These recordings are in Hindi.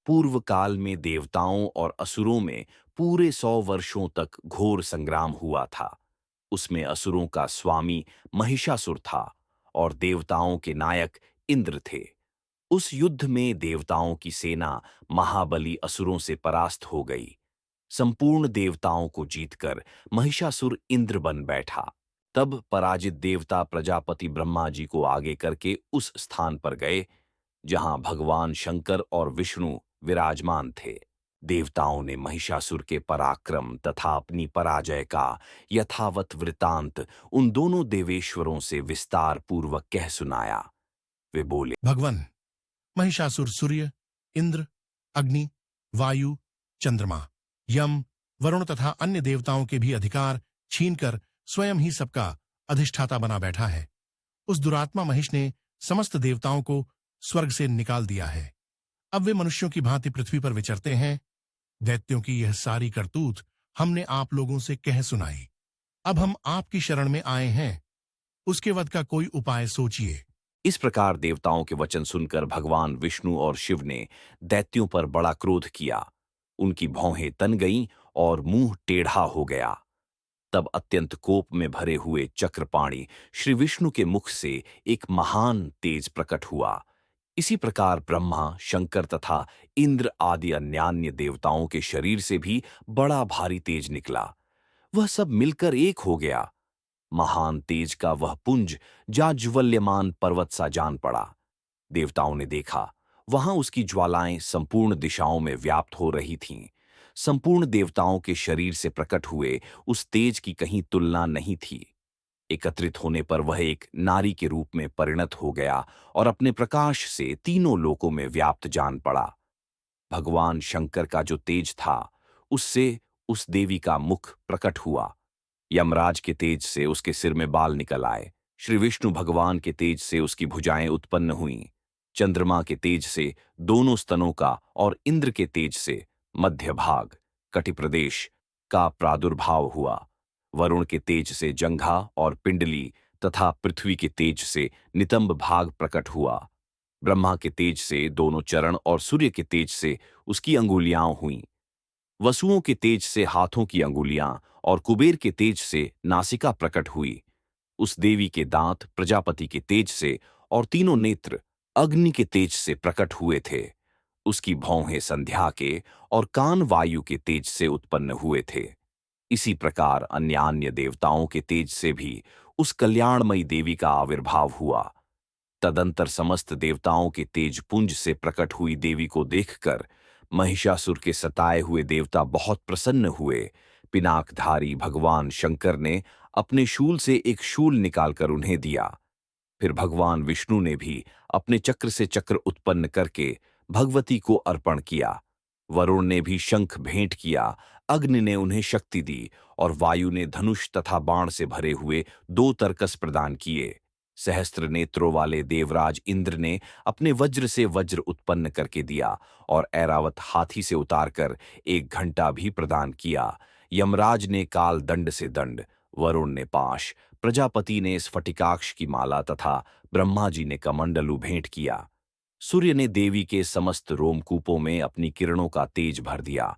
पूर्व काल में देवताओं और असुरों में पूरे 100 वर्षों तक घोर संग्राम हुआ था। उसमें असुरों का स्वामी महिषासुर था और देवताओं के नायक इंद्र थे। उस युद्ध में देवताओं की सेना महाबली असुरों से परास्त हो गई। संपूर्ण देवताओं को जीतकर महिषासुर इंद्र बन बैठा। तब पराजित देवता प्रजापति ब्रह्मा जी को आगे करके उस स्थान पर गए जहां भगवान शंकर और विष्णु विराजमान थे। देवताओं ने महिषासुर के पराक्रम तथा अपनी पराजय का यथावत वृतांत उन दोनों देवेश्वरों से विस्तार पूर्वक कह सुनाया। वे बोले, भगवान, महिषासुर सूर्य, इंद्र, अग्नि, वायु, चंद्रमा, यम, वरुण तथा अन्य देवताओं के भी अधिकार छीनकर स्वयं ही सबका अधिष्ठाता बना बैठा है। उस दुरात्मा महिष ने समस्त देवताओं को स्वर्ग से निकाल दिया है। अब वे मनुष्यों की भांति पृथ्वी पर विचरते हैं। दैत्यों की यह सारी करतूत हमने आप लोगों से कह सुनाई। अब हम आपकी शरण में आए हैं, उसके वध का कोई उपाय सोचिए। इस प्रकार देवताओं के वचन सुनकर भगवान विष्णु और शिव ने दैत्यों पर बड़ा क्रोध किया। उनकी भौहें तन गईं और मुंह टेढ़ा हो गया। तब अत्यंत कोप में भरे हुए चक्रपाणी श्री विष्णु के मुख से एक महान तेज प्रकट हुआ। इसी प्रकार ब्रह्मा, शंकर तथा इंद्र आदि अन्यान्य देवताओं के शरीर से भी बड़ा भारी तेज निकला। वह सब मिलकर एक हो गया। महान तेज का वह पुंज जाज्वल्यमान पर्वत सा जान पड़ा। देवताओं ने देखा, वहां उसकी ज्वालाएं संपूर्ण दिशाओं में व्याप्त हो रही थीं। संपूर्ण देवताओं के शरीर से प्रकट हुए उस तेज की कहीं तुलना नहीं थी। एकत्रित होने पर वह एक नारी के रूप में परिणत हो गया और अपने प्रकाश से तीनों लोकों में व्याप्त जान पड़ा। भगवान शंकर का जो तेज था, उससे उस देवी का मुख प्रकट हुआ। यमराज के तेज से उसके सिर में बाल निकल आए। श्री विष्णु भगवान के तेज से उसकी भुजाएं उत्पन्न हुईं। चंद्रमा के तेज से दोनों स्तनों का और इंद्र के तेज से मध्य भाग, कटि प्रदेश का प्रादुर्भाव हुआ। वरुण के तेज से जंघा और पिंडली तथा पृथ्वी के तेज से नितंब भाग प्रकट हुआ। ब्रह्मा के तेज से दोनों चरण और सूर्य के तेज से उसकी अंगुलियां हुईं। वसुओं के तेज से हाथों की अंगुलियां और कुबेर के तेज से नासिका प्रकट हुई। उस देवी के दांत प्रजापति के तेज से और तीनों नेत्र अग्नि के तेज से प्रकट हुए थे। उसकी भौहें संध्या के और कान वायु के तेज से उत्पन्न हुए थे। इसी प्रकार अन्य अन्य देवताओं के तेज से भी उस कल्याणमयी देवी का आविर्भाव हुआ। तदंतर समस्त देवताओं के तेज पुंज से प्रकट हुई देवी को देखकर महिषासुर के सताए हुए देवता बहुत प्रसन्न हुए। पिनाकधारी भगवान शंकर ने अपने शूल से एक शूल निकालकर उन्हें दिया। फिर भगवान विष्णु ने भी अपने चक्र से चक्र उत्पन्न करके भगवती को अर्पण किया। वरुण ने भी शंख भेंट किया। अग्नि ने उन्हें शक्ति दी और वायु ने धनुष तथा बाण से भरे हुए 2 तरकस प्रदान किए। सहस्त्र नेत्रों वाले देवराज इंद्र ने अपने वज्र से वज्र उत्पन्न करके दिया और ऐरावत हाथी से उतारकर 1 घंटा भी प्रदान किया। यमराज ने काल दंड से दंड, वरुण ने पाश, प्रजापति ने स्फटिकाक्ष की माला तथा ब्रह्मा जी ने कमंडलू भेंट किया। सूर्य ने देवी के समस्त रोमकूपों में अपनी किरणों का तेज भर दिया।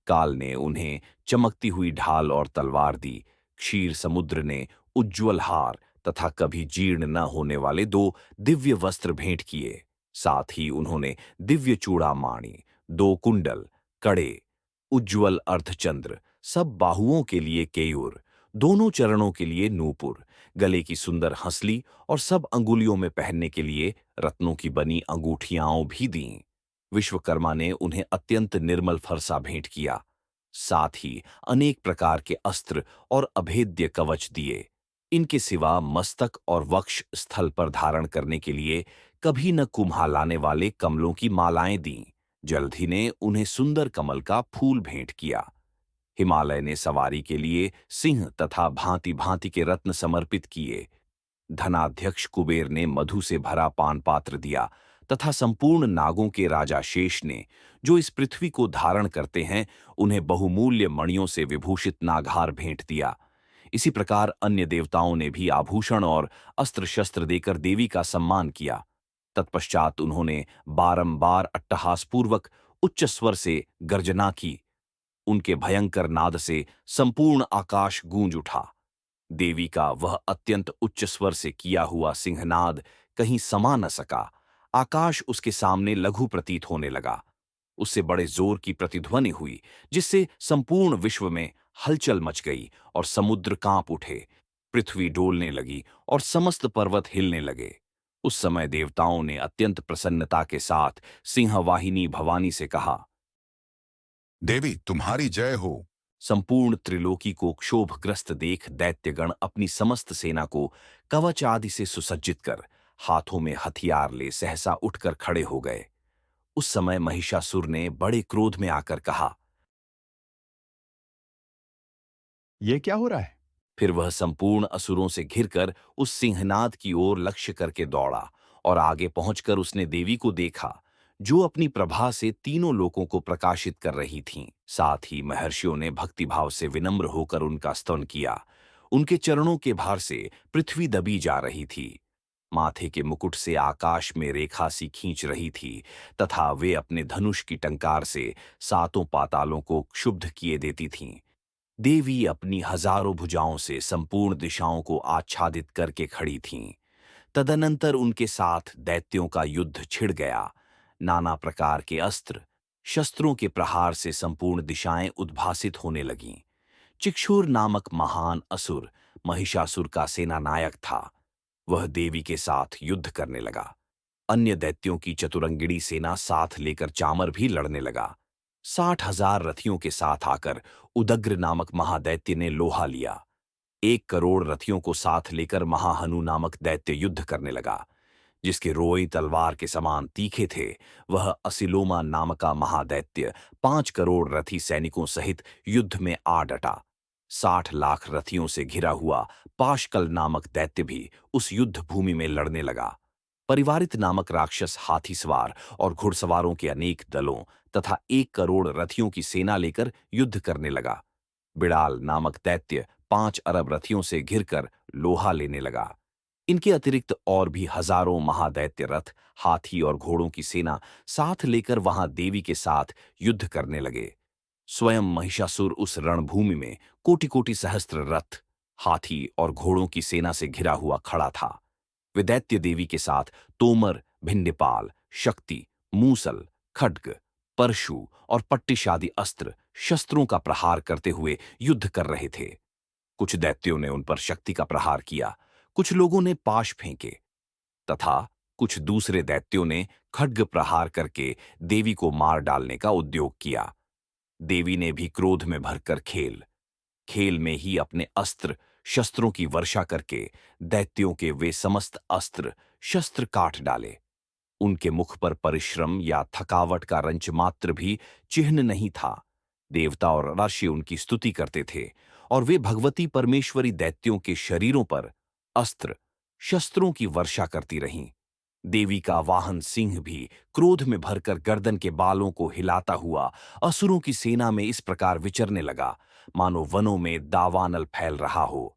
काल ने उन्हें चमकती हुई ढाल और तलवार दी। क्षीर समुद्र ने उज्ज्वल हार तथा कभी जीर्ण न होने वाले 2 दिव्य वस्त्र भेंट किए। साथ ही उन्होंने दिव्य चूड़ामाणी, 2 कुंडल, कड़े, उज्ज्वल अर्धचंद्र, सब बाहुओं के लिए केयूर, दोनों चरणों के लिए नूपुर, गले की सुंदर हंसली और सब अंगुलियों में पहनने के लिए रत्नों की बनी अंगूठियां भी दीं। विश्वकर्मा ने उन्हें अत्यंत निर्मल फरसा भेंट किया। साथ ही अनेक प्रकार के अस्त्र और अभेद्य कवच दिए। इनके सिवा मस्तक और वक्ष स्थल पर धारण करने के लिए कभी न कुम्हालाने वाले कमलों की मालाएं दीं। जलधि ने उन्हें सुंदर कमल का फूल भेंट किया। हिमालय ने सवारी के लिए सिंह तथा भांति भांति के रत्न समर्पित किए। धनाध्यक्ष कुबेर ने मधु से भरा पान पात्र दिया तथा संपूर्ण नागों के राजा शेष ने, जो इस पृथ्वी को धारण करते हैं, उन्हें बहुमूल्य मणियों से विभूषित नागहार भेंट दिया। इसी प्रकार अन्य देवताओं ने भी आभूषण और अस्त्र शस्त्र देकर देवी का सम्मान किया। तत्पश्चात उन्होंने बारंबार अट्टहासपूर्वक उच्च स्वर से गर्जना की। उनके भयंकर नाद से संपूर्ण आकाश गूंज उठा। देवी का वह अत्यंत उच्च स्वर से किया हुआ सिंहनाद कहीं समा न सका। आकाश उसके सामने लघु प्रतीत होने लगा। उससे बड़े जोर की प्रतिध्वनि हुई, जिससे संपूर्ण विश्व में हलचल मच गई और समुद्र कांप उठे। पृथ्वी डोलने लगी और समस्त पर्वत हिलने लगे। उस समय देवताओं ने अत्यंत प्रसन्नता के साथ सिंहवाहिनी भवानी से कहा, देवी तुम्हारी जय हो। संपूर्ण त्रिलोकी को क्षोभग्रस्त देख दैत्यगण अपनी समस्त सेना को कवच आदि से सुसज्जित कर हाथों में हथियार ले सहसा उठकर खड़े हो गए। उस समय महिषासुर ने बड़े क्रोध में आकर कहा, ये क्या हो रहा है? फिर वह संपूर्ण असुरों से घिरकर उस सिंहनाद की ओर लक्ष्य करके दौड़ा और आगे पहुंचकर उसने देवी को देखा, जो अपनी प्रभा से तीनों लोकों को प्रकाशित कर रही थीं। साथ ही महर्षियों ने भक्तिभाव से विनम्र होकर उनका स्तवन किया। उनके चरणों के भार से पृथ्वी दबी जा रही थी। माथे के मुकुट से आकाश में रेखा सी खींच रही थी तथा वे अपने धनुष की टंकार से सातों पातालों को क्षुब्ध किए देती थीं। देवी अपनी हजारों भुजाओं से संपूर्ण दिशाओं को आच्छादित करके खड़ी थीं। तदनंतर उनके साथ दैत्यों का युद्ध छिड़ गया। नाना प्रकार के अस्त्र शस्त्रों के प्रहार से संपूर्ण दिशाएं उद्भासित होने लगीं। चिक्षुर नामक महान असुर महिषासुर का सेनानायक था। वह देवी के साथ युद्ध करने लगा। अन्य दैत्यों की चतुरंगिणी सेना साथ लेकर चामर भी लड़ने लगा। 60,000 रथियों के साथ आकर उदग्र नामक महादैत्य ने लोहा लिया। 1 करोड़ रथियों को साथ लेकर महाहनु नामक दैत्य युद्ध करने लगा, जिसके रोए तलवार के समान तीखे थे। वह असिलोमा नामका महादैत्य 5 करोड़ रथी सैनिकों सहित युद्ध में आ डटा। 60 लाख रथियों से घिरा हुआ पाशकल नामक दैत्य भी उस युद्ध भूमि में लड़ने लगा। परिवारित नामक राक्षस हाथी सवार और घुड़सवारों के अनेक दलों तथा 1 करोड़ रथियों की सेना लेकर युद्ध करने लगा। बिड़ाल नामक दैत्य 5 अरब रथियों से घिरकर लोहा लेने लगा। इनके अतिरिक्त और भी हजारों महादैत्य रथ, हाथी और घोड़ों की सेना साथ लेकर वहां देवी के साथ युद्ध करने लगे। स्वयं महिषासुर उस रणभूमि में कोटि-कोटि सहस्त्र रथ, हाथी और घोड़ों की सेना से घिरा हुआ खड़ा था। वे दैत्य देवी के साथ तोमर, भिंडपाल, शक्ति, मूसल, खड्ग, परशु और पट्टिशादि अस्त्र शस्त्रों का प्रहार करते हुए युद्ध कर रहे थे। कुछ दैत्यों ने उन पर शक्ति का प्रहार किया, कुछ लोगों ने पाश फेंके तथा कुछ दूसरे दैत्यों ने खड्ग प्रहार करके देवी को मार डालने का उद्योग किया। देवी ने भी क्रोध में भरकर खेल खेल में ही अपने अस्त्र शस्त्रों की वर्षा करके दैत्यों के वे समस्त अस्त्र शस्त्र काट डाले। उनके मुख पर परिश्रम या थकावट का रंच मात्र भी चिन्ह नहीं था। देवता और ऋषि उनकी स्तुति करते थे और वे भगवती परमेश्वरी दैत्यों के शरीरों पर अस्त्र शस्त्रों की वर्षा करती रहीं। देवी का वाहन सिंह भी क्रोध में भरकर गर्दन के बालों को हिलाता हुआ असुरों की सेना में इस प्रकार विचरने लगा, मानो वनों में दावानल फैल रहा हो।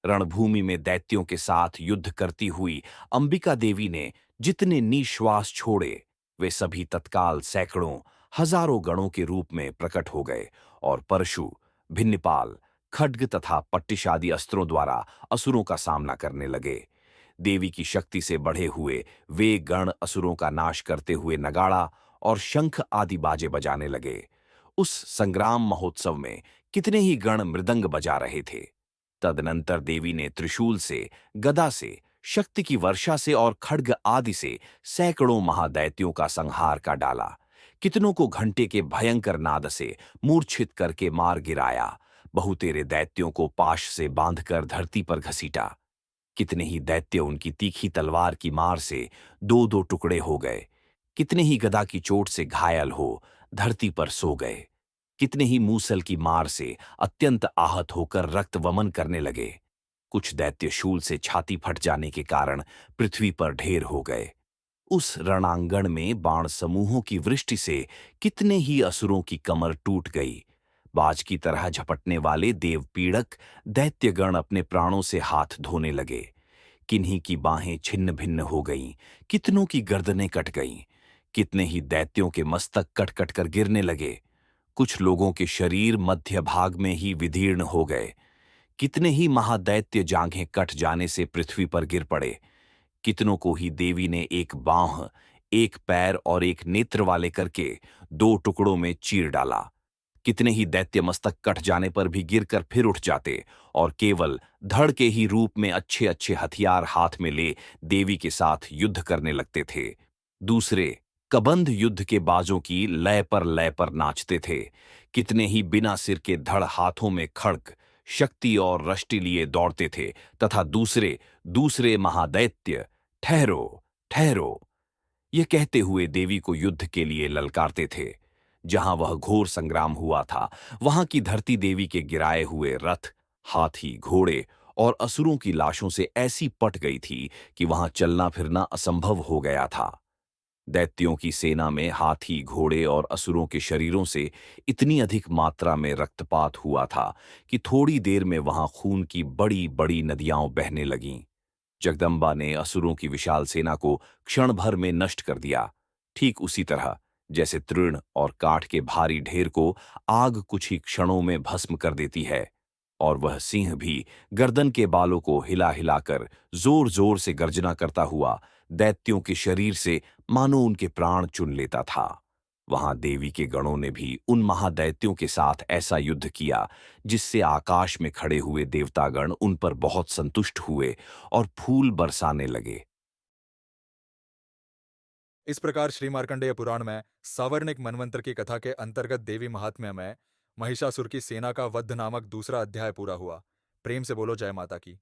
रणभूमि में दैत्यों के साथ युद्ध करती हुई अंबिका देवी ने जितने निश्वास छोड़े, वे सभी तत्काल सैकड़ों हजारों गणों के रूप में प्रकट हो गए और परशु, भिन्नपाल, खड्ग तथा पट्टिशादि अस्त्रों द्वारा असुरों का सामना करने लगे। देवी की शक्ति से बढ़े हुए वे गण असुरों का नाश करते हुए नगाड़ा और शंख आदि बाजे बजाने लगे। उस संग्राम महोत्सव में कितने ही गण मृदंग बजा रहे थे। तदनंतर देवी ने त्रिशूल से, गदा से, शक्ति की वर्षा से और खड्ग आदि से सैकड़ों महादैत्यों का संहार का डाला। कितनों को घंटे के भयंकर नाद से मूर्छित करके मार गिराया। बहुतेरे दैत्यों को पाश से बांधकर धरती पर घसीटा। कितने ही दैत्य उनकी तीखी तलवार की मार से 2-2 टुकड़े हो गए। कितने ही गदा की चोट से घायल हो धरती पर सो गए। कितने ही मूसल की मार से अत्यंत आहत होकर रक्त वमन करने लगे। कुछ दैत्य शूल से छाती फट जाने के कारण पृथ्वी पर ढेर हो गए। उस रणांगण में बाण समूहों की वृष्टि से कितने ही असुरों की कमर टूट गई। बाज की तरह झपटने वाले देव पीड़क दैत्यगण अपने प्राणों से हाथ धोने लगे। किन्हीं की बाहें छिन्न भिन्न हो गईं, कितनों की गर्दनें कट गईं, कितने ही दैत्यों के मस्तक कट कट कर गिरने लगे। कुछ लोगों के शरीर मध्य भाग में ही विदीर्ण हो गए। कितने ही महादैत्य जांघें कट जाने से पृथ्वी पर गिर पड़े। कितनों को ही देवी ने एक बांह, एक पैर और एक नेत्र वाले करके दो टुकड़ों में चीर डाला। कितने ही दैत्य मस्तक कट जाने पर भी गिरकर फिर उठ जाते और केवल धड़ के ही रूप में अच्छे अच्छे हथियार हाथ में ले देवी के साथ युद्ध करने लगते थे। दूसरे कबंध युद्ध के बाजों की लय पर नाचते थे। कितने ही बिना सिर के धड़ हाथों में खड्ग, शक्ति और रष्टि लिए दौड़ते थे तथा दूसरे दूसरे महादैत्य ठहरो ठहरो ये कहते हुए देवी को युद्ध के लिए ललकारते थे। जहां वह घोर संग्राम हुआ था, वहां की धरती देवी के गिराए हुए रथ, हाथी, घोड़े और असुरों की लाशों से ऐसी पट गई थी कि वहां चलना फिरना असंभव हो गया था। दैत्यों की सेना में हाथी, घोड़े और असुरों के शरीरों से इतनी अधिक मात्रा में रक्तपात हुआ था कि थोड़ी देर में वहां खून की बड़ी बड़ी नदियां बहने लगीं। जगदम्बा ने असुरों की विशाल सेना को क्षण भर में नष्ट कर दिया। ठीक उसी तरह जैसे तृण और काठ के भारी ढेर को आग कुछ ही क्षणों में भस्म कर देती है, और वह सिंह भी गर्दन के बालों को हिला हिलाकर जोर जोर से गर्जना करता हुआ दैत्यों के शरीर से मानो उनके प्राण चुन लेता था। वहां देवी के गणों ने भी उन महादैत्यों के साथ ऐसा युद्ध किया जिससे आकाश में खड़े हुए देवतागण उन पर बहुत संतुष्ट हुए और फूल बरसाने लगे। इस प्रकार श्री मार्कंडेय पुराण में सावर्णिक मनवंतर की कथा के अंतर्गत देवी महात्म्य में महिषासुर की सेना का वध नामक दूसरा अध्याय पूरा हुआ। प्रेम से बोलो जय माता की।